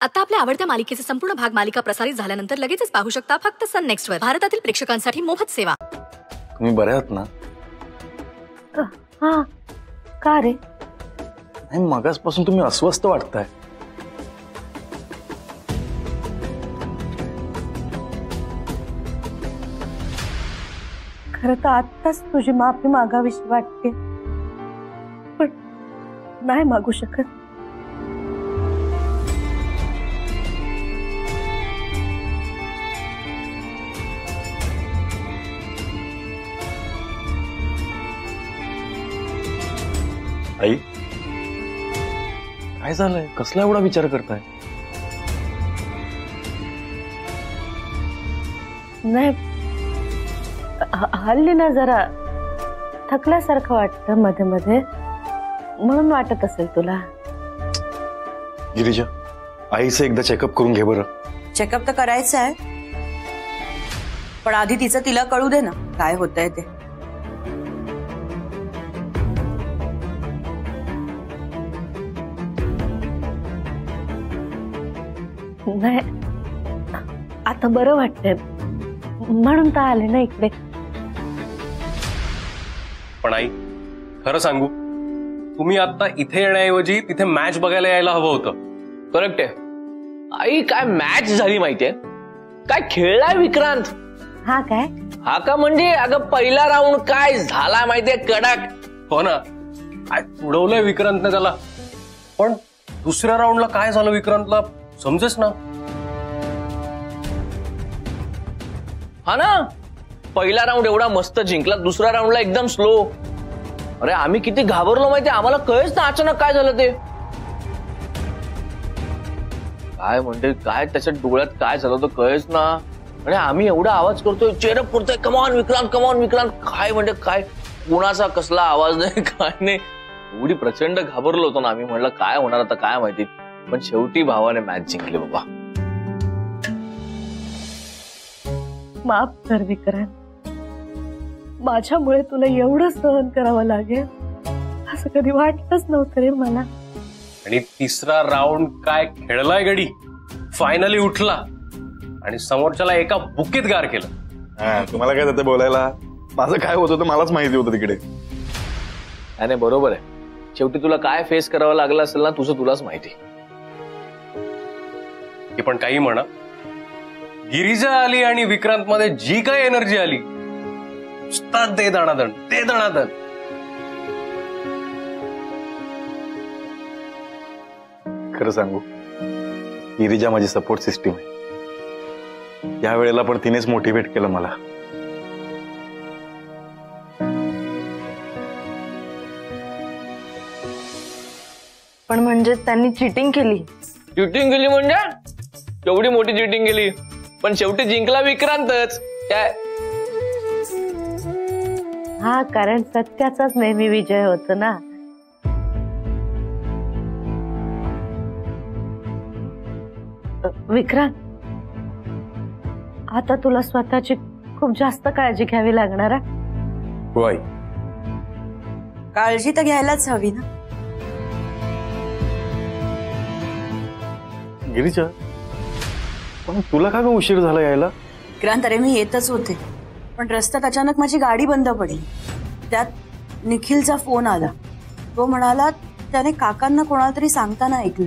आता आपल्या आवडत्या मालिकेचे संपूर्ण भाग मालिका प्रसारित झाल्यानंतर लगेचच पाहू शकता फक्त सन नेक्स्ट वर. भारतातील प्रेक्षकांसाठी मोफत सेवा. तुम्ही बरे आहात ना? हा, का रे? नाही, मगासपासून तुम्ही अस्वस्थ वाटताय. खरं तर आत्ताच तुझी माफी मागावीशी वाटते, पण नाही मागू शकत. आई, काय झालंय? कसला एवढा विचार करताय? नाही, हल्ली ना जरा थकल्यासारखं वाटतं मध्ये मध्ये, म्हणून वाटत असेल तुला. गिरिजा, आईचं एकदा चेकअप करून घे बरं. चेकअप तर करायचं आहे, पण आधी तिचं तिला कळू दे ना काय होतंय ते. नाही, आता बरं वाटतंय म्हणून तर आले ना इकडे. पण आई, खरं सांगू, तुम्ही आता इथे येण्याऐवजी तिथे मॅच बघायला यायला हवं होतं. करेक्ट आहे आई. काय मॅच झाली माहितीये? काय खेळलाय विक्रांत. हा काय? हा का म्हणजे अगं पहिला राऊंड काय झाला माहितीये? कडक. हो ना, काय उडवलंय विक्रांतने त्याला. पण दुसऱ्या राऊंडला काय झालं विक्रांतला समजेच ना. हा ना, पहिला राऊंड एवढा मस्त जिंकला, दुसऱ्या राऊंडला एकदम स्लो. अरे आम्ही किती घाबरलो माहिती, आम्हाला कळेच ना अचानक काय झालं ते. काय म्हणते, काय त्याच्या डोळ्यात काय झालं तर कळेच ना. आणि आम्ही एवढा आवाज करतोय, चेअरअप करतोय, कमॉन विक्रांत, कमॉन विक्रांत. काय म्हणजे काय, कोणाचा कसला आवाज नाही, काय नाही. एवढी प्रचंड घाबरलो होतो ना आम्ही. म्हणलं काय होणार आता काय माहिती, पण शेवटी भावाने मॅच जिंकली बाबा. माफ कर विक्रांत, माझ्यामुळे तुला एवढं सहन करावं लागेल असं कधी वाटलंच नव्हतं रे मला. आणि तिसरा राऊंड काय खेळलाय गडी. फायनली उठला आणि समोरच्याला एका बुकीत गार केलं. तुम्हाला काय जातं बोलायला? माझं काय होत होतं मलाच माहिती होतं तिकडे. नाही बरोबर आहे, शेवटी तुला काय फेस करावं लागलं असेल ना तुझं तुलाच माहिती. पण काही म्हणा, गिरिजा आली आणि विक्रांत मध्ये जी काही एनर्जी आली, ते दणादण, ते दणादण. खरं सांगू, गिरिजा माझी सपोर्ट सिस्टीम आहे. या वेळेला पण तिनेच मोटिवेट केलं मला. पण म्हणजे त्यांनी चिटिंग केली. चिटिंग केली म्हणजे केवढी मोठी चिटिंग केली, पण शेवटी जिंकला विक्रांतच. काय? हा, कारण सत्याचाच नेहमी विजय होतो ना. विक्रांत, आता तुला स्वतःची खूप जास्त काळजी घ्यावी लागणार आहे. हो आई. काळजी तर घ्यायलाच हवी ना. गिरिजा, पण तुला का उशीर झाला यायला? विक्रांत, अरे मी येतच होते, पण रस्त्यात अचानक माझी गाडी बंद पडली. त्यात निखिलचा फोन आला. तो म्हणाला त्याने काकांना कोणाला तरी सांगताना ऐकलं.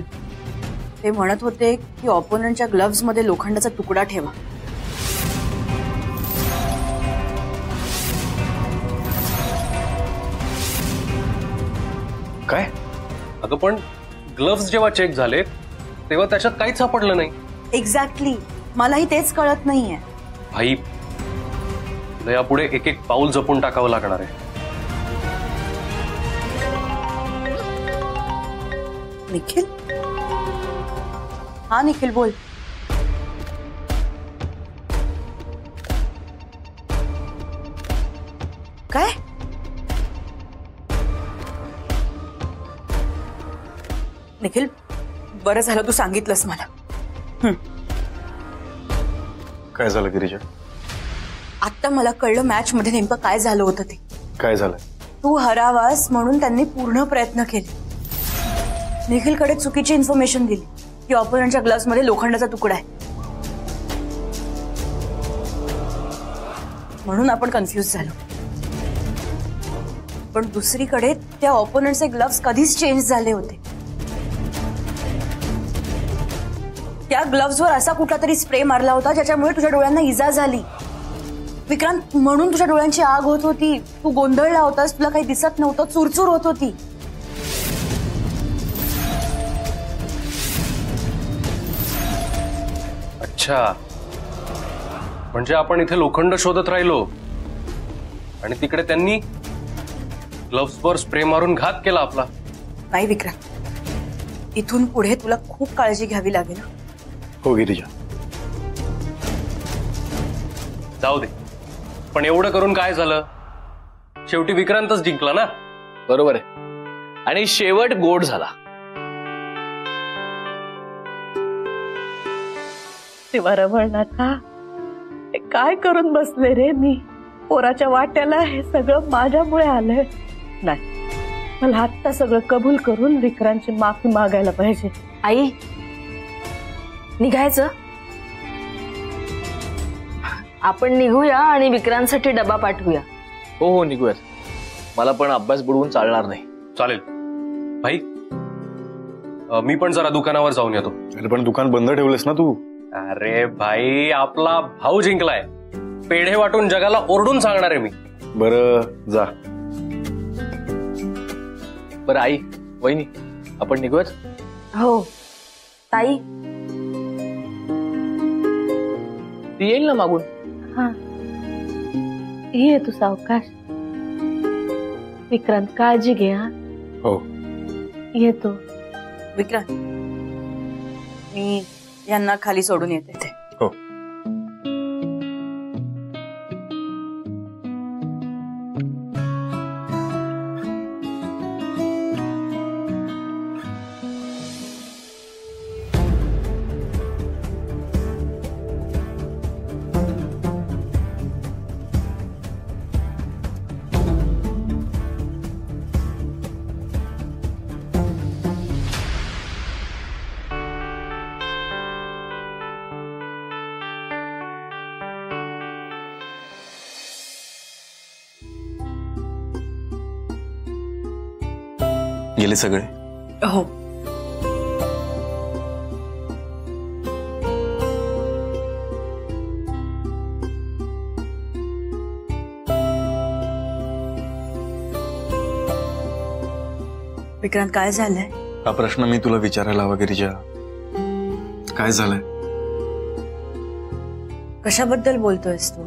ते म्हणत होते की ऑपोनंटच्या ग्लव्स मध्ये लोखंडाचा तुकडा ठेवा. काय? अगं पण ग्लव्स जेव्हा चेक झाले तेव्हा त्याच्यात काहीच सापडलं नाही. एक्झॅक्टली, मलाही तेच कळत नाहीये. भाई, यापुढे एक एक पाऊल जपून टाकावं लागणार आहे. निखिल? हा निखिल, बोल. काय? निखिल, बरं झालं तू सांगितलंस मला. काय झालं गिरिजा? आता मला कळलं मॅच मध्ये नेमकं काय झालं होतं ते. काय झालं? तू हरावास म्हणून त्यांनी पूर्ण प्रयत्न केले. निखिलकडे चुकीची इन्फॉर्मेशन दिली की ऑपोनंटच्या ग्लव्स मध्ये लोखंडाचा तुकडा आहे, म्हणून आपण कन्फ्युज झालो. पण दुसरीकडे त्या ऑपोनंटचे ग्लव्स कधीच चेंज झाले होते. त्या ग्लव्सवर असा कुठला तरी स्प्रे मारला होता ज्याच्यामुळे तुझ्या डोळ्यांना इजा झाली. विक्रांत, म्हणून तुझ्या डोळ्यांची आग होत होती, तू गोंधळला होतास, तुला काही दिसत नव्हतं, चुरचूर होत होती. अच्छा, म्हणजे आपण इथे लोखंड शोधत राहिलो आणि तिकडे त्यांनी ग्लव्सवर स्प्रे मारून घात केला आपला. नाही विक्रांत, इथून पुढे तुला खूप काळजी घ्यावी लागेल. हो गिरिजा. जाऊ दे, पण एवढं करून काय झालं, शेवटी विक्रांतच जिंकला ना. बरोबर आहे, आणि शेवट गोड झाला. तेव्हा रमणनाथा, हे काय करून बसले रे मी. पोराच्या वाट्याला हे सगळं माझ्यामुळे आलंय. नाही, मला आत्ता सगळं कबूल करून विक्रांतची माफी मागायला पाहिजे. आई, निघायचं? आपण निघूया आणि विक्रांतसाठी डबा पाठवूया. हो हो, निघूयात. मला पण अभ्यास बुडवून चालणार नाही. चालेल भाई, मी पण जरा दुकानावर जाऊन येतो. अरे पण दुकान बंद ठेवलंस ना तू. अरे भाई, आपला भाऊ जिंकलाय, पेढे वाटून जगाला ओरडून सांगणार आहे मी. बरं जा. बरं आई, वहिनी, आपण निघूयात. हो ताई, ती येईल ना मागून. हा, ये तू सावकाश. विक्रांत, काळजी घे. हा, हो. येतो. विक्रांत, मी यांना खाली सोडून येते. हो. गेले सगळे? हो. विक्रांत, काय झालंय? हा प्रश्न मी तुला विचारायला हवा गिरिजा. काय झालंय? कशाबद्दल बोलतोयस तू?